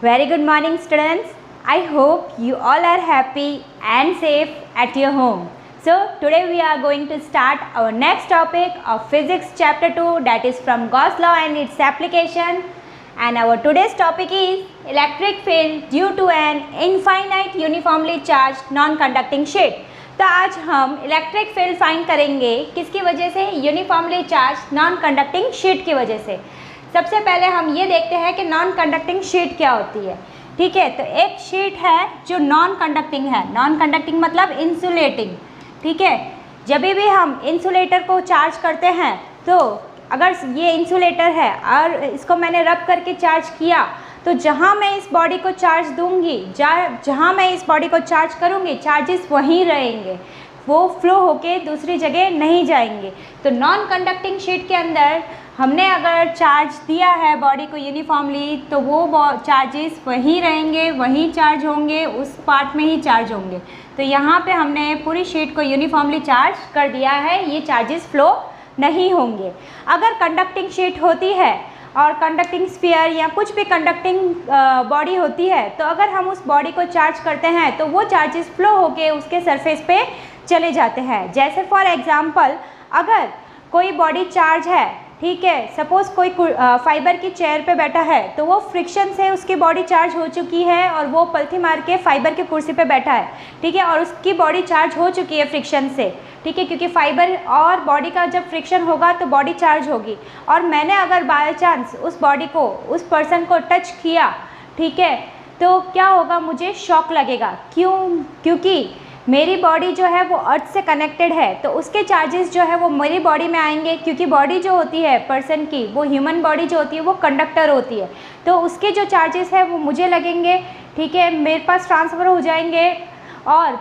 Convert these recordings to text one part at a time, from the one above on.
Very good morning, students. I hope you all are happy and safe at your home. So today we are going to start our next topic of Physics Chapter 2, that is from Gauss Law and its application. And our today's topic is electric field due to an infinite uniformly charged non-conducting sheet. तो आज हम electric field find करेंगे किसकी वजह से? Uniformly charge non conducting sheet की वजह से। सबसे पहले हम ये देखते हैं कि नॉन कंडक्टिंग शीट क्या होती है। ठीक है, तो एक शीट है जो नॉन कंडक्टिंग है। नॉन कंडक्टिंग मतलब इंसुलेटिंग। ठीक है, जब भी हम इंसुलेटर को चार्ज करते हैं तो अगर ये इंसुलेटर है और इसको मैंने रब करके चार्ज किया तो जहाँ मैं इस बॉडी को चार्ज दूंगी, जहाँ मैं इस बॉडी को चार्ज करूँगी, चार्जेस वहीं रहेंगे, वो फ्लो होके दूसरी जगह नहीं जाएंगे। तो नॉन कंडक्टिंग शीट के अंदर हमने अगर चार्ज दिया है बॉडी को यूनिफॉर्मली तो वो चार्जेस वहीं रहेंगे, वहीं चार्ज होंगे, उस पार्ट में ही चार्ज होंगे। तो यहाँ पे हमने पूरी शीट को यूनिफॉर्मली चार्ज कर दिया है, ये चार्जेस फ्लो नहीं होंगे। अगर कंडक्टिंग शीट होती है और कंडक्टिंग स्फीयर या कुछ भी कंडक्टिंग बॉडी होती है तो अगर हम उस बॉडी को चार्ज करते हैं तो वो चार्जेस फ्लो होके उसके सरफेस पे चले जाते हैं। जैसे फॉर एग्जांपल अगर कोई बॉडी चार्ज है, ठीक है, सपोज कोई फाइबर की चेयर पे बैठा है तो वो फ्रिक्शन से उसकी बॉडी चार्ज हो चुकी है और वो पलथी मार के फाइबर की कुर्सी पे बैठा है। ठीक है, और उसकी बॉडी चार्ज हो चुकी है फ्रिक्शन से। ठीक है, क्योंकि फाइबर और बॉडी का जब फ्रिक्शन होगा तो बॉडी चार्ज होगी। और मैंने अगर बाय चांस उस बॉडी को, उस पर्सन को टच किया, ठीक है, तो क्या होगा? मुझे शॉक लगेगा। क्योंकि मेरी बॉडी जो है वो अर्थ से कनेक्टेड है तो उसके चार्जेस जो है वो मेरी बॉडी में आएंगे, क्योंकि बॉडी जो होती है पर्सन की, वो ह्यूमन बॉडी जो होती है वो कंडक्टर होती है, तो उसके जो चार्जेस है वो मुझे लगेंगे। ठीक है, मेरे पास ट्रांसफ़र हो जाएंगे और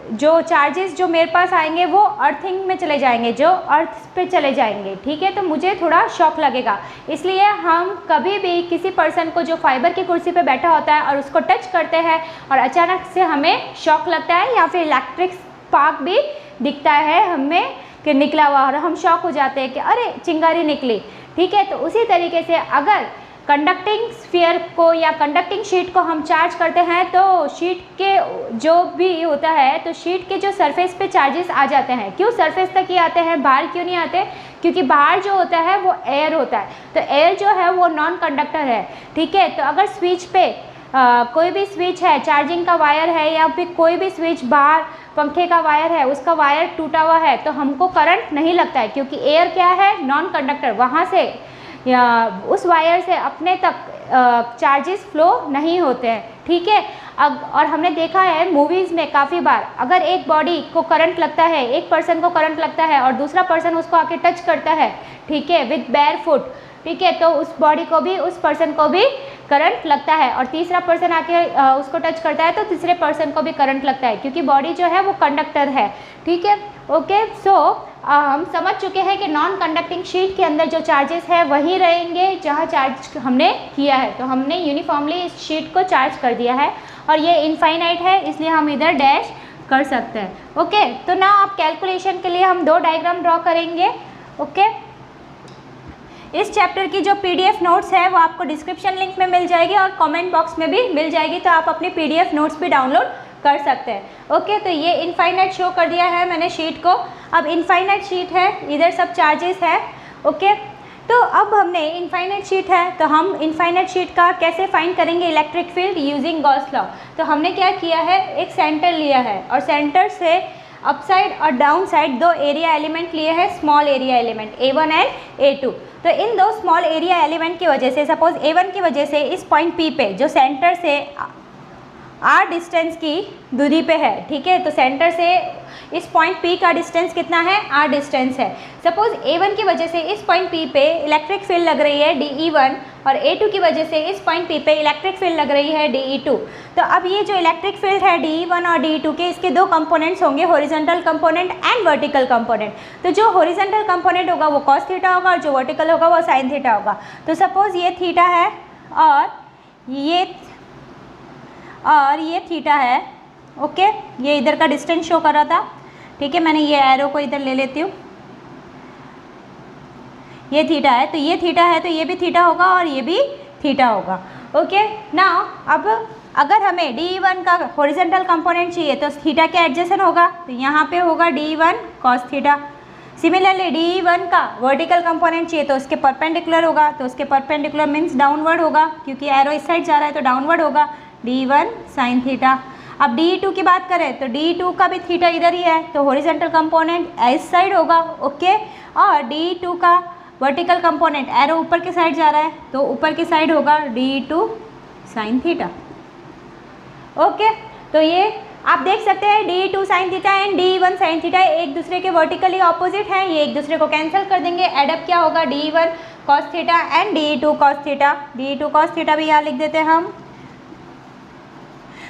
जो चार्जेस जो मेरे पास आएंगे वो अर्थिंग में चले जाएंगे, जो अर्थ पे चले जाएंगे। ठीक है, तो मुझे थोड़ा शॉक लगेगा। इसलिए हम कभी भी किसी पर्सन को जो फाइबर की कुर्सी पे बैठा होता है और उसको टच करते हैं और अचानक से हमें शॉक लगता है या फिर इलेक्ट्रिक स्पार्क भी दिखता है हमें कि निकला हुआ, और हम शॉक हो जाते हैं कि अरे चिंगारी निकली। ठीक है, तो उसी तरीके से अगर कंडक्टिंग स्फीयर को या कंडक्टिंग शीट को हम चार्ज करते हैं तो शीट के जो भी होता है तो शीट के जो सरफेस पे चार्जेस आ जाते हैं। क्यों सरफेस तक ही आते हैं, बाहर क्यों नहीं आते? क्योंकि बाहर जो होता है वो एयर होता है, तो एयर जो है वो नॉन कंडक्टर है। ठीक है, तो अगर स्विच पे कोई भी स्विच है, चार्जिंग का वायर है या फिर कोई भी स्विच बाहर पंखे का वायर है, उसका वायर टूटा हुआ है तो हमको करंट नहीं लगता है, क्योंकि एयर क्या है? नॉन कंडक्टर, वहाँ से या उस वायर से अपने तक चार्जेस फ्लो नहीं होते हैं। ठीक है, और हमने देखा है मूवीज़ में काफ़ी बार, अगर एक बॉडी को करंट लगता है, एक पर्सन को करंट लगता है और दूसरा पर्सन उसको आके टच करता है, ठीक है, विद बेयर फुट, ठीक है, तो उस बॉडी को भी, उस पर्सन को भी करंट लगता है, और तीसरा पर्सन आके उसको टच करता है तो तीसरे पर्सन को भी करंट लगता है, क्योंकि बॉडी जो है वो कंडक्टर है। ठीक है, ओके, सो हम समझ चुके हैं कि नॉन कंडक्टिंग शीट के अंदर जो चार्जेस है वही रहेंगे जहाँ चार्ज हमने किया है। तो हमने यूनिफॉर्मली इस शीट को चार्ज कर दिया है और ये इनफाइनाइट है, इसलिए हम इधर डैश कर सकते हैं। ओके, तो ना आप कैलकुलेशन के लिए हम दो डायग्राम ड्रॉ करेंगे। ओके, इस चैप्टर की जो पीडीएफ नोट्स है वो आपको डिस्क्रिप्शन लिंक में मिल जाएगी और कमेंट बॉक्स में भी मिल जाएगी, तो आप अपनी पीडीएफ नोट्स भी डाउनलोड कर सकते हैं। ओके, तो ये इनफाइनाइट शो कर दिया है मैंने शीट को। अब इनफाइनाइट शीट है, इधर सब चार्जेस है। ओके, तो अब हमने इनफाइनाइट शीट है तो हम इनफाइनाइट शीट का कैसे फाइंड करेंगे electric field using Gauss law. तो हमने क्या किया है, एक सेंटर लिया है और सेंटर से अपसाइड और डाउन साइड दो एरिया एलिमेंट लिए हैं, small area element A1 and A2। तो इन दो स्मॉल एरिया एलिमेंट की वजह से, सपोज A1 की वजह से इस पॉइंट P पे जो सेंटर से R डिस्टेंस की दूरी पे है, ठीक है, तो सेंटर से इस पॉइंट P का डिस्टेंस कितना है? R डिस्टेंस है। सपोज A1 की वजह से इस पॉइंट P पे इलेक्ट्रिक फील्ड लग रही है DE1 और A2 की वजह से इस पॉइंट P पे इलेक्ट्रिक फील्ड लग रही है DE2। तो अब ये जो इलेक्ट्रिक फील्ड है DE1 और DE2 के, इसके दो कंपोनेंट्स होंगे, horizontal component and vertical component. तो जो हॉरिजॉन्टल कंपोनेंट होगा वो कॉस थीटा होगा और जो वर्टिकल होगा वो साइन थीटा होगा। तो सपोज ये थीटा है और ये थीटा है। ओके, ये इधर का डिस्टेंस शो कर रहा था। ठीक है, मैंने ये एरो को इधर ले लेती हूँ। ये थीटा है तो ये थीटा है तो ये भी थीटा होगा और ये भी थीटा होगा। ओके नाउ अब अगर हमें D1 का हॉरिजॉन्टल कंपोनेंट चाहिए तो थीटा के एडजेसेंट होगा, तो यहाँ पे होगा D1 cos theta. Similarly D1 का वर्टिकल कंपोनेंट चाहिए तो उसके परपेंडिकुलर होगा, तो उसके परपेंडिकुलर मीन्स डाउनवर्ड होगा, क्योंकि एरो इस साइड जा रहा है तो डाउनवर्ड होगा, D1 sin थीटा। अब D2 की बात करें तो D2 का भी थीटा इधर ही है, तो हॉरिजॉन्टल कंपोनेंट इस साइड होगा, ओके। और D2 का वर्टिकल कंपोनेंट एरो ऊपर की साइड जा रहा है तो ऊपर की साइड होगा D2 sin थीटा, ओके। तो ये आप देख सकते हैं D2 sin theta and D1 sin theta एक दूसरे के वर्टिकली ऑपोजिट हैं, ये एक दूसरे को कैंसिल कर देंगे, एडअप क्या होगा D1 cos theta and D2 cos theta. D2 cos theta भी यहाँ लिख देते हैं हम।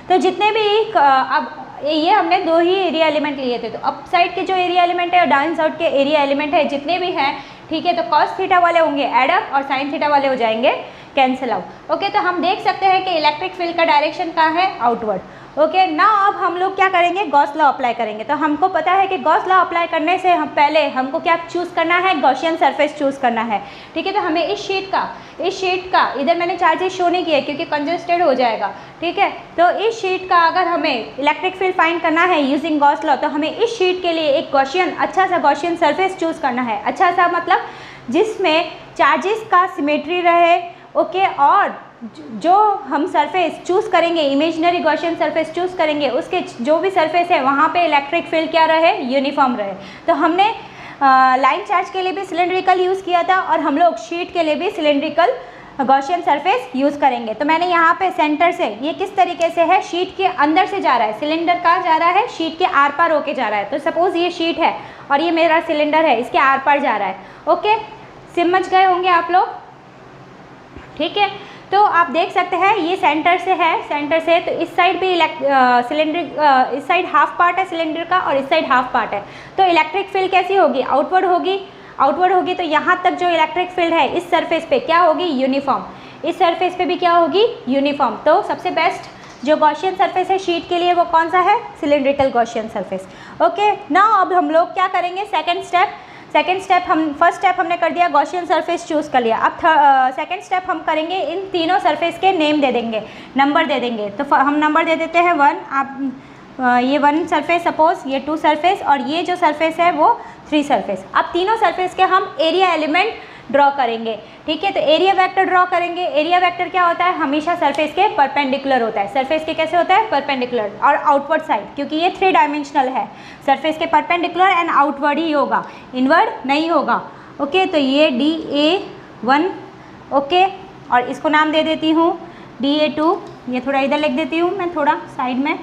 तो जितने भी अब ये हमने दो ही एरिया एलिमेंट लिए थे, तो अप साइड के जो एरिया एलिमेंट है और डाउन साइड के एरिया एलिमेंट है जितने भी हैं, ठीक है, तो cos थीटा वाले होंगे एडअप और sin थीटा वाले हो जाएंगे कैंसिल आउट, ओके। तो हम देख सकते हैं कि इलेक्ट्रिक फील्ड का डायरेक्शन कहाँ है, आउटवर्ड, ओके। ना अब हम लोग क्या करेंगे, गॉस लॉ अप्लाई करेंगे। तो हमको पता है कि गॉस लॉ अप्लाई करने से हम पहले हमको क्या चूज़ करना है, गॉसियन सरफेस चूज़ करना है, ठीक है। तो हमें इस शीट का इधर मैंने चार्जेस शो नहीं किए क्योंकि कंजस्टेड हो जाएगा, ठीक है। तो इस शीट का अगर हमें इलेक्ट्रिक फील्ड फाइंड करना है यूजिंग गॉस लॉ, तो हमें इस शीट के लिए एक गॉसियन अच्छा सा गॉसियन सरफेस चूज़ करना है। अच्छा सा मतलब जिसमें चार्जेस का सिमेट्री रहे, ओके। और जो हम सरफेस चूज़ करेंगे, इमेजिनरी गॉसियन सरफेस चूज़ करेंगे, उसके जो भी सरफेस है वहाँ पे इलेक्ट्रिक फील्ड क्या रहे, यूनिफॉर्म रहे। तो हमने लाइन चार्ज के लिए भी सिलेंड्रिकल यूज़ किया था और हम लोग शीट के लिए भी सिलेंड्रिकल गॉसियन सरफेस यूज़ करेंगे। तो मैंने यहाँ पे सेंटर से, ये किस तरीके से है, शीट के अंदर से जा रहा है, सिलेंडर कहाँ जा रहा है, शीट के आर पार होके जा रहा है। तो सपोज़ ये शीट है और ये मेरा सिलेंडर है, इसके आर पार जा रहा है, ओके। समझ गए होंगे आप लोग, ठीक है। तो आप देख सकते हैं ये सेंटर से है, सेंटर से तो इस साइड भी सिलेंडर, इस साइड हाफ पार्ट है सिलेंडर का और इस साइड हाफ पार्ट है। तो इलेक्ट्रिक फील्ड कैसी होगी, आउटवर्ड होगी। तो यहाँ तक जो इलेक्ट्रिक फील्ड है इस सरफेस पे क्या होगी, यूनिफॉर्म। इस सरफेस पे भी क्या होगी, यूनिफॉर्म। तो सबसे बेस्ट जो गॉसियन सरफेस है शीट के लिए वो कौन सा है, cylindrical Gaussian surface, okay. Now अब हम लोग क्या करेंगे, सेकेंड स्टेप हम फर्स्ट स्टेप हमने कर दिया, गॉसियन सरफेस चूज़ कर लिया। अब सेकेंड स्टेप हम करेंगे, इन तीनों सरफेस के नेम दे देंगे, नंबर दे देंगे। तो हम नंबर दे देते हैं 1, आप ये 1 सरफेस सपोज, ये 2 सरफेस और ये जो सरफेस है वो 3 सरफेस। अब तीनों सरफेस के हम एरिया एलिमेंट ड्रॉ करेंगे, ठीक है। तो एरिया वेक्टर ड्रॉ करेंगे। एरिया वेक्टर क्या होता है, हमेशा सरफेस के परपेंडिकुलर होता है। सरफेस के कैसे होता है, परपेंडिकुलर और आउटवर्ड साइड, क्योंकि ये 3 डायमेंशनल है, सरफेस के परपेंडिकुलर एंड आउटवर्ड ही होगा, इनवर्ड नहीं होगा, ओके। तो ये DA1, ओके, और इसको नाम दे देती हूँ DA2, ये थोड़ा इधर लिख देती हूँ मैं, थोड़ा साइड में,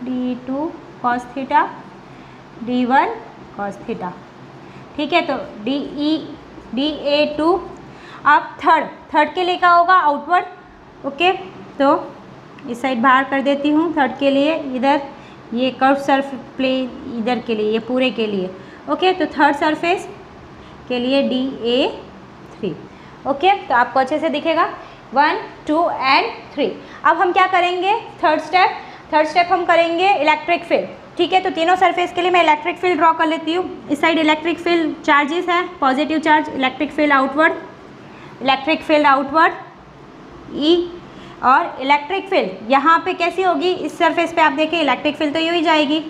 D2 cos theta, D1 cos theta, ठीक है। तो DA2। अब थर्ड के लिए क्या होगा, आउटवर्ड, ओके। तो इस साइड बाहर कर देती हूँ थर्ड के लिए, इधर ये कर्व सरफ प्लेन इधर के लिए, ये पूरे के लिए, ओके। तो थर्ड सरफेस के लिए DA3, ओके। तो आपको अच्छे से दिखेगा 1, 2 एंड 3। अब हम क्या करेंगे, थर्ड स्टेप हम करेंगे इलेक्ट्रिक फील्ड, ठीक है। तो तीनों सरफेस के लिए मैं इलेक्ट्रिक फील्ड ड्रॉ कर लेती हूँ। इस साइड इलेक्ट्रिक फील्ड चार्जेस हैं, positive charge, electric field outward E, और इलेक्ट्रिक फील्ड यहाँ पे कैसी होगी, इस सरफेस पे आप देखें इलेक्ट्रिक फील्ड तो यूँ ही जाएगी,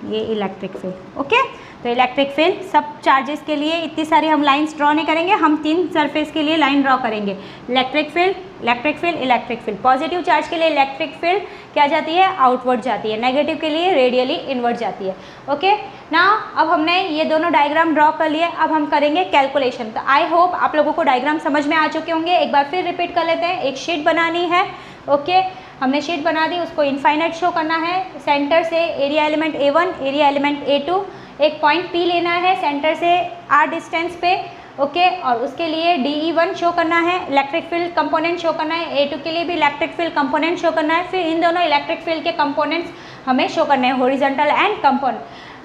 ये इलेक्ट्रिक फील्ड, ओके। तो इलेक्ट्रिक फील्ड सब चार्जेस के लिए इतनी सारी हम लाइंस ड्रॉ नहीं करेंगे, हम 3 सरफेस के लिए लाइन ड्रॉ करेंगे। इलेक्ट्रिक फील्ड, पॉजिटिव चार्ज के लिए इलेक्ट्रिक फील्ड क्या जाती है, आउटवर्ड जाती है, नेगेटिव के लिए रेडियली इनवर्ड जाती है, ओके ना। अब हमने ये दोनों डायग्राम ड्रॉ कर लिए, अब हम करेंगे कैलकुलेशन। तो आई होप आप लोगों को डायग्राम समझ में आ चुके होंगे। एक बार फिर रिपीट कर लेते हैं। एक शीट बनानी है, ओके, हमने शीट बना दी, उसको इनफाइनाइट शो करना है। सेंटर से area element A1, area element A2, एक पॉइंट P लेना है सेंटर से R डिस्टेंस पे, ओके। और उसके लिए DE1 शो करना है, इलेक्ट्रिक फील्ड कंपोनेंट शो करना है। A2 के लिए भी इलेक्ट्रिक फील्ड कंपोनेंट शो करना है। फिर इन दोनों इलेक्ट्रिक फील्ड के कंपोनेंट्स हमें शो करने हैं, हॉरिजॉन्टल एंड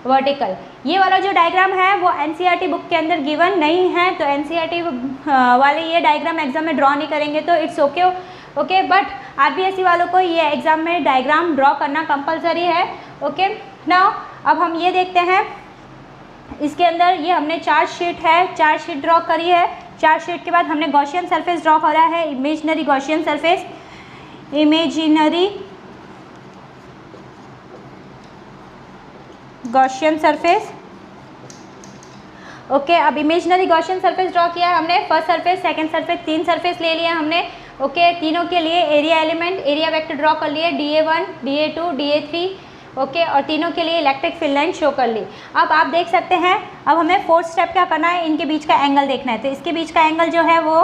वर्टिकल। ये वाला जो डायग्राम है वो NCERT बुक के अंदर गिवन नहीं है, तो NCERT वाले ये डायग्राम एग्जाम में ड्रॉ नहीं करेंगे, तो इट्स ओके। बट RBSE वालों को ये एग्जाम में डायग्राम ड्रॉ करना कंपलसरी है, ओके। नाउ अब हम ये देखते हैं, इसके अंदर ये हमने चार्ज शीट ड्रॉ करी है, चार्ज शीट के बाद हमने गॉसियन सरफेस ड्रॉ करा है, imaginary Gaussian surface, imaginary Gaussian surface. Okay, अब इमेजिनरी गॉसियन सरफेस ड्रॉ किया है हमने, first surface, second surface, 3 surface ले लिया हमने। ओके, तीनों के लिए area element, area vector draw कर लिए, DA1, DA2, DA3। ओके, और तीनों के लिए इलेक्ट्रिक फील्ड लाइन शो कर ली। अब आप देख सकते हैं, अब हमें फोर्थ स्टेप क्या करना है, इनके बीच का एंगल देखना है। तो इसके बीच का एंगल जो है वो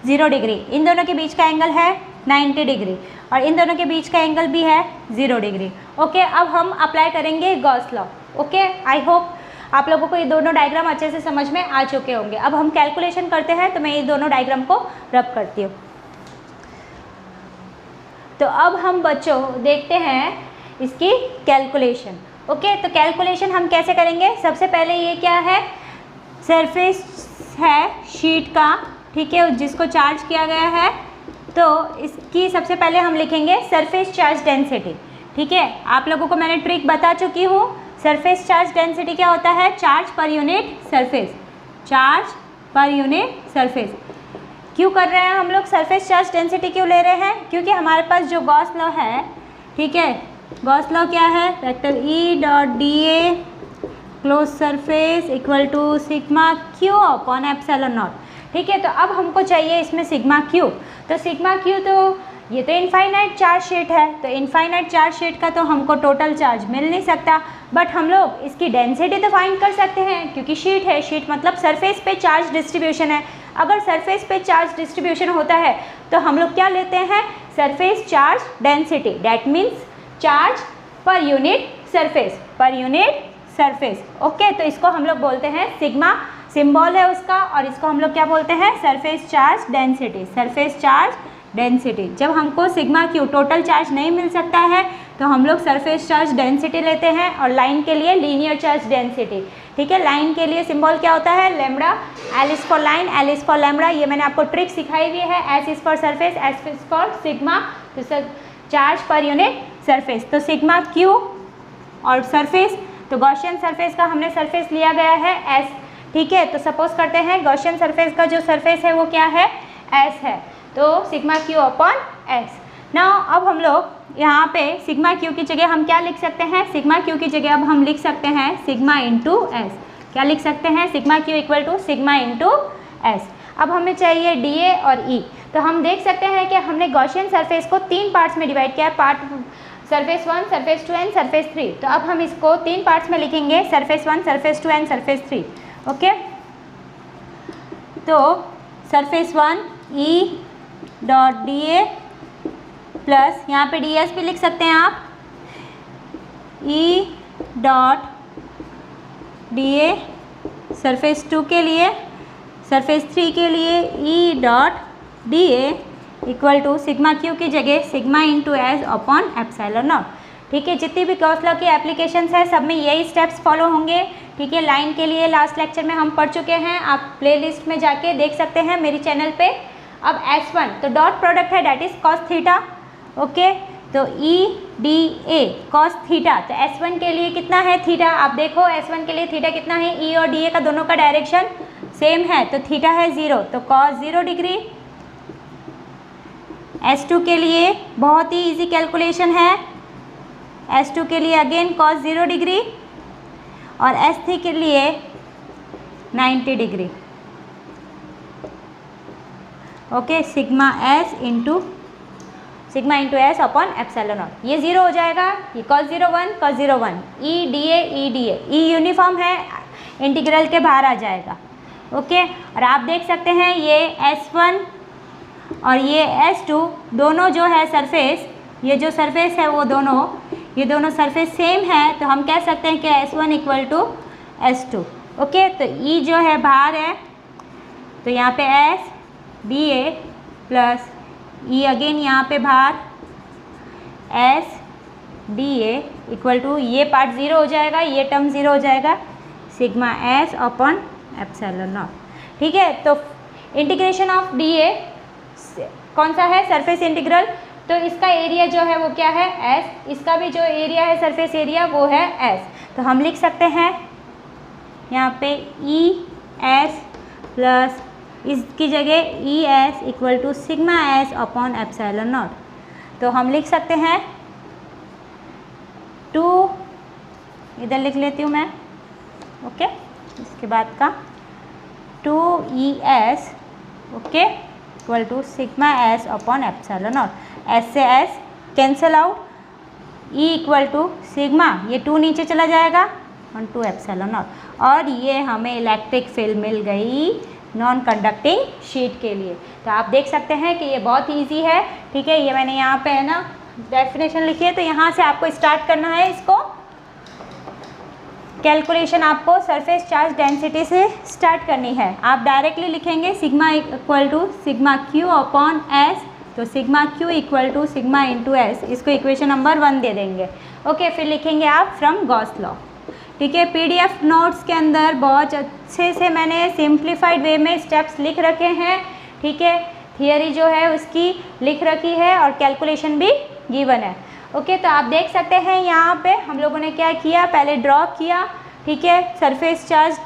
0 डिग्री, इन दोनों के बीच का एंगल है 90 डिग्री, और इन दोनों के बीच का एंगल भी है 0 डिग्री। ओके, अब हम अप्लाई करेंगे Gauss law. Okay, I hope आप लोगों को ये दोनों डायग्राम अच्छे से समझ में आ चुके होंगे। अब हम कैलकुलेशन करते हैं, तो मैं ये दोनों डायग्राम को रब करती हूँ। तो अब हम बच्चों देखते हैं इसकी कैलकुलेशन। ओके, तो कैलकुलेशन हम कैसे करेंगे, सबसे पहले ये क्या है, सरफेस है शीट का, ठीक है, जिसको चार्ज किया गया है। तो इसकी सबसे पहले हम लिखेंगे सरफेस चार्ज डेंसिटी। ठीक है, आप लोगों को मैंने ट्रिक बता चुकी हूँ। सरफेस चार्ज डेंसिटी क्या होता है, charge per unit surface, charge per unit surface. क्यों कर रहे हैं हम लोग सरफेस चार्ज डेंसिटी क्यों ले रहे हैं, क्योंकि हमारे पास जो गॉस लॉ है, ठीक है, गॉस लॉ क्या है, vector E dot DA close surface equal to sigma Q upon epsilon naught. ठीक है, तो अब हमको चाहिए इसमें सिग्मा क्यू। तो सिग्मा क्यू, तो ये तो इनफाइनाइट चार्ज शीट है, तो इनफाइनाइट चार्ज शीट का तो हमको टोटल चार्ज मिल नहीं सकता, बट हम लोग इसकी डेंसिटी तो फाइंड कर सकते हैं, क्योंकि शीट है, शीट मतलब सरफेस पे चार्ज डिस्ट्रीब्यूशन है। अगर सरफेस पे चार्ज डिस्ट्रीब्यूशन होता है तो हम लोग क्या लेते हैं, surface charge density, that means charge per unit surface, per unit surface. Okay, तो इसको हम लोग बोलते हैं सिग्मा, सिंबल है उसका, और इसको हम लोग क्या बोलते हैं, surface charge density, surface charge density. जब हमको सिग्मा क्यू टोटल चार्ज नहीं मिल सकता है तो हम लोग सरफेस चार्ज डेंसिटी लेते हैं, और लाइन के लिए लीनियर चार्ज डेंसिटी। ठीक है, लाइन के लिए सिंबल क्या होता है, lambda, L is for line, L is for lambda. ये मैंने आपको ट्रिक सिखाई हुई है, S is for surface, S is for sigma, तो चार्ज पर यूनिट सरफेस। तो सिग्मा क्यू और सरफेस, तो गॉसियन सरफेस का हमने सरफेस लिया गया है S। ठीक है, तो सपोज करते हैं गॉसियन सरफेस का जो सरफेस है वो क्या है, S है, तो sigma Q upon S। Now अब हम लोग यहाँ पे सिग्मा क्यू की जगह हम क्या लिख सकते हैं, सिग्मा क्यू की जगह अब हम लिख सकते हैं सिग्मा इंटू एस। क्या लिख सकते हैं, sigma Q equal to sigma into S. अब हमें चाहिए DA और E, तो हम देख सकते हैं कि हमने गॉसियन सरफेस को 3 पार्ट्स में डिवाइड किया है, part surface 1, surface 2 and surface 3। तो अब हम इसको 3 पार्ट्स में लिखेंगे, surface 1, surface 2 and surface 3। Okay, तो surface 1 E dot DA plus, यहाँ पे DS भी लिख सकते हैं आप, E डॉट DA सरफेस 2 के लिए, सरफेस 3 के लिए E dot DA equal to sigma Q की जगह sigma into S upon epsilon naught. ठीक है, जितनी भी गॉस लॉ की एप्लीकेशंस है सब में यही स्टेप्स फॉलो होंगे। ठीक है, लाइन के लिए लास्ट लेक्चर में हम पढ़ चुके हैं, आप प्लेलिस्ट में जाके देख सकते हैं मेरी चैनल पे। अब S1 तो डॉट प्रोडक्ट है, that is cos theta. Okay, तो EDA कॉस थीटा, तो S1 के लिए कितना है थीटा, आप देखो S1 के लिए थीटा कितना है, E और DA का दोनों का डायरेक्शन सेम है, तो थीटा है 0, तो कॉस 0 डिग्री। S2 के लिए बहुत ही इजी कैलकुलेशन है, S2 के लिए अगेन कॉस 0 डिग्री, और S3 के लिए 90 degree. Okay, sigma into S upon epsilon not, ये 0 हो जाएगा, ये cos 0 1, cos 0 1, EDA, E uniform है, इंटीग्रल के बाहर आ जाएगा। ओके, और आप देख सकते हैं ये S1 और ये S2 दोनों जो है सरफेस, ये जो सरफेस है वो दोनों, ये दोनों सरफेस सेम है, तो हम कह सकते हैं कि S1 equal to S2। Okay, तो E जो है बाहर है, तो यहाँ पे S DA plus E again यहाँ पे बाहर S DA इक्वल टू, ये पार्ट 0 हो जाएगा, ये टर्म 0 हो जाएगा, sigma S upon epsilon naught. ठीक है, तो इंटीग्रेशन ऑफ DA कौन सा है, सरफेस इंटीग्रल, तो इसका एरिया जो है वो क्या है S, इसका भी जो एरिया है सरफेस एरिया वो है S। तो हम लिख सकते हैं यहाँ पे ES प्लस इसकी जगह E S equal to sigma S upon epsilon naught. तो हम लिख सकते हैं 2, इधर लिख लेती हूँ मैं, ओके। इसके बाद का 2ES, okay, equal to sigma S upon epsilon naught. S से s cancel out, E equal to sigma, ये 2 नीचे चला जाएगा, 1/2 एप्सिलॉन नॉट। और ये हमें इलेक्ट्रिक फील्ड मिल गई नॉन कंडक्टिंग शीट के लिए। तो आप देख सकते हैं कि ये बहुत इजी है, ठीक है। ये मैंने यहाँ पे है ना डेफिनेशन लिखी है, तो यहाँ से आपको स्टार्ट करना है इसको। कैलकुलेशन आपको सरफेस चार्ज डेंसिटी से स्टार्ट करनी है। आप डायरेक्टली लिखेंगे sigma equal to sigma Q upon S, तो sigma Q equal to sigma into S, इसको इक्वेशन नंबर 1 दे देंगे, ओके। फिर लिखेंगे आप फ्रॉम गॉस लॉ, ठीक है। PDF नोट्स के अंदर बहुत अच्छे से मैंने सिंप्लीफाइड वे में स्टेप्स लिख रखे हैं, ठीक है। थियरी जो है उसकी लिख रखी है और कैलकुलेशन भी गिवन है, ओके। तो आप देख सकते हैं यहाँ पे हम लोगों ने क्या किया, पहले ड्रॉ किया, ठीक है। सरफेस चार्ज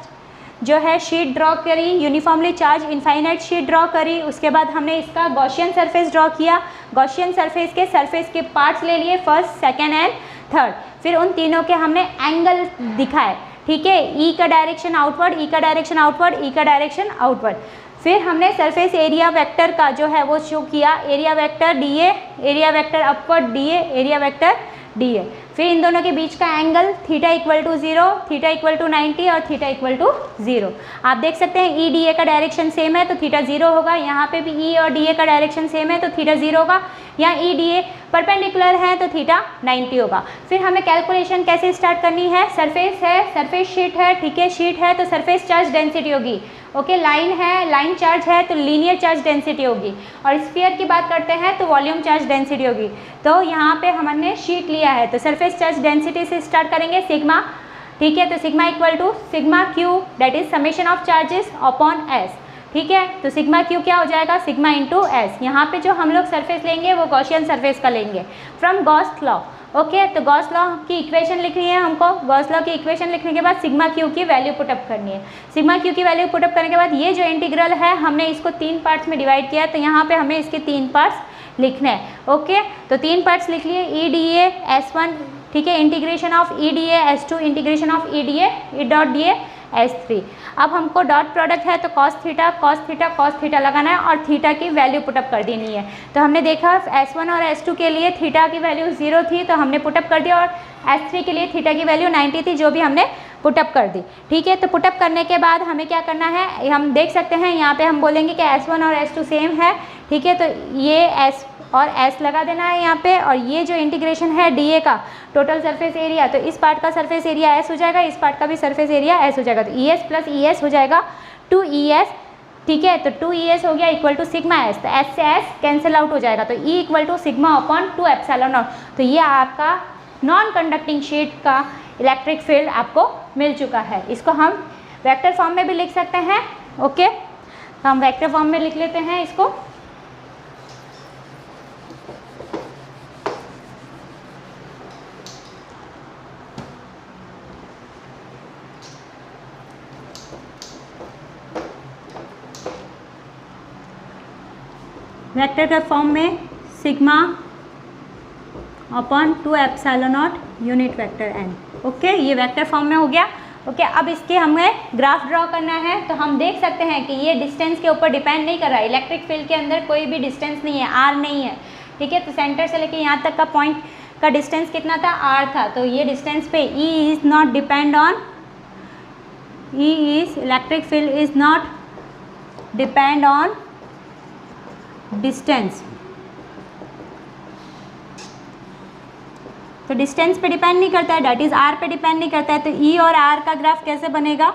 जो है शीट ड्रॉ करी, uniformly charge infinite sheet draw करी। उसके बाद हमने इसका गॉसियन सरफेस ड्रॉ किया। गॉसियन सरफेस के पार्ट्स ले लिए, फर्स्ट, सेकेंड एंड थर्ड। फिर उन तीनों के हमने एंगल दिखाए, ठीक है। ई का डायरेक्शन आउटवर्ड, ई का डायरेक्शन आउटवर्ड, ई का डायरेक्शन आउटवर्ड। फिर हमने सरफेस एरिया वेक्टर का जो है वो शो किया, area vector DA, area vector upward DA, area vector DA। फिर इन दोनों के बीच का angle theta equal to 0, theta equal to 90 और थीटा इक्वल टू 0। आप देख सकते हैं EDA का डायरेक्शन सेम है तो थीटा 0 होगा, यहाँ पे भी E और DA का डायरेक्शन सेम है तो थीटा 0 होगा, यहाँ EDA परपेंडिकुलर है तो थीटा 90 होगा। फिर हमें कैलकुलेशन कैसे स्टार्ट करनी है, सरफेस है, सरफेस शीट है, ठीक है। शीट है तो सरफेस चार्ज डेंसिटी होगी, ओके। लाइन है, लाइन चार्ज है तो लीनियर चार्ज डेंसिटी होगी। और स्फीयर की बात करते हैं तो वॉल्यूम चार्ज डेंसिटी होगी। तो यहाँ पे हमने शीट लिया है तो सरफेस चार्ज डेंसिटी से स्टार्ट करेंगे, सिग्मा, ठीक है। तो sigma equal to sigma Q, that is summation of charges upon S, ठीक है। तो सिग्मा क्यू क्या हो जाएगा, सिग्मा इंटू एस। यहाँ पे जो हम लोग सरफेस लेंगे वो गॉसियन सरफेस का लेंगे फ्रॉम गॉस लॉ, ओके। तो गॉस लॉ की इक्वेशन लिखनी है हमको। गॉस लॉ की इक्वेशन लिखने के बाद सिग्मा क्यू की वैल्यू पुटअप करनी है। सिग्मा क्यू की वैल्यू पुटअप करने के बाद ये जो इंटीग्रल है हमने इसको 3 पार्ट्स में डिवाइड किया है, तो यहाँ पे हमें इसके 3 पार्ट्स लिखने हैं, ओके। तो 3 पार्ट्स लिख लिए, EDA S1, ठीक है, integration of EDA S2, integration of EDA E.DA S3। अब हमको डॉट प्रोडक्ट है तो cos थीटा लगाना है और थीटा की वैल्यू पुटअप कर देनी है। तो हमने देखा S1 और S2 के लिए थीटा की वैल्यू 0 थी तो हमने पुटअप कर दिया, और S3 के लिए थीटा की वैल्यू 90 थी जो भी हमने पुटअप कर दी, ठीक है। तो पुटअप करने के बाद हमें क्या करना है, हम देख सकते हैं यहाँ पे हम बोलेंगे कि S1 और S2 सेम है, ठीक है। तो ये S और S लगा देना है यहाँ पे, और ये जो इंटीग्रेशन है DA का टोटल सरफेस एरिया, तो इस पार्ट का सरफेस एरिया S हो जाएगा, इस पार्ट का भी सरफेस एरिया S हो जाएगा। तो ES प्लस ES हो जाएगा 2ES, ठीक है। तो 2ES हो गया इक्वल टू सिग्मा S, तो S से S कैंसिल आउट हो जाएगा, तो E equal to sigma upon 2 epsilon naught. तो ये आपका नॉन कंडक्टिंग शीट का इलेक्ट्रिक फील्ड आपको मिल चुका है। इसको हम वेक्टर फॉर्म में भी लिख सकते हैं, ओके। तो हम वेक्टर फॉर्म में लिख लेते हैं इसको। वेक्टर के फॉर्म में sigma upon 2 epsilon not unit vector n, okay. ये वेक्टर फॉर्म में हो गया, ओके। अब इसके हमें ग्राफ ड्रॉ करना है, तो हम देख सकते हैं कि ये डिस्टेंस के ऊपर डिपेंड नहीं कर रहा है। इलेक्ट्रिक फील्ड के अंदर कोई भी डिस्टेंस नहीं है, r नहीं है, ठीक है। तो सेंटर से लेके यहाँ तक का पॉइंट का डिस्टेंस कितना था, r था। तो ये डिस्टेंस पे E is not depend on, E is electric field is not depend on distance. तो डिस्टेंस पे डिपेंड नहीं करता है, डैट इज r पे डिपेंड नहीं करता है। तो E और r का ग्राफ कैसे बनेगा,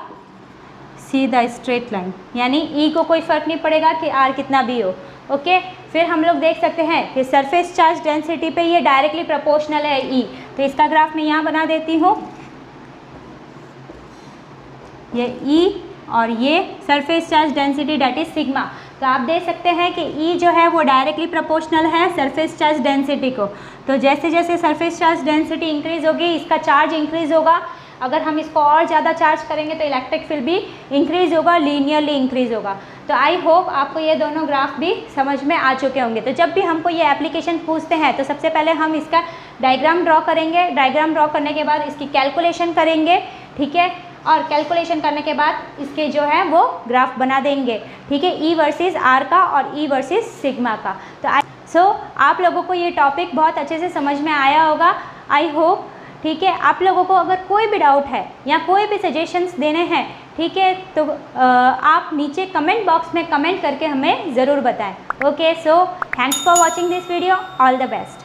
सीधा स्ट्रेट लाइन, यानी E को कोई फर्क नहीं पड़ेगा कि r कितना भी हो, ओके। फिर हम लोग देख सकते हैं कि सरफेस चार्ज डेंसिटी पे ये डायरेक्टली प्रोपोर्शनल है E, तो इसका ग्राफ मैं यहाँ बना देती हूँ। ये E और ये surface charge density that is sigma. तो आप देख सकते हैं कि E जो है वो डायरेक्टली प्रोपोर्शनल है सरफेस चार्ज डेंसिटी को। तो जैसे जैसे सरफेस चार्ज डेंसिटी इंक्रीज होगी इसका चार्ज इंक्रीज होगा। अगर हम इसको और ज़्यादा चार्ज करेंगे तो इलेक्ट्रिक फील्ड भी इंक्रीज होगा, लीनियरली इंक्रीज होगा। तो तो आई होप आपको ये दोनों ग्राफ भी समझ में आ चुके होंगे। तो जब भी हमको ये एप्लीकेशन पूछते हैं तो सबसे पहले हम इसका डायग्राम ड्रॉ करेंगे। डायग्राम ड्रॉ करने के बाद इसकी कैलकुलेशन करेंगे, ठीक है, और कैलकुलेशन करने के बाद इसके जो है वो ग्राफ बना देंगे, ठीक है, ई वर्सेस आर का और ई वर्सेस सिग्मा का। तो आप लोगों को ये टॉपिक बहुत अच्छे से समझ में आया होगा, आई होप, ठीक है। आप लोगों को अगर कोई भी डाउट है या कोई भी सजेशंस देने हैं, ठीक है, तो आप नीचे कमेंट बॉक्स में कमेंट करके हमें ज़रूर बताएं। Okay, so thanks for watching this video, all the best.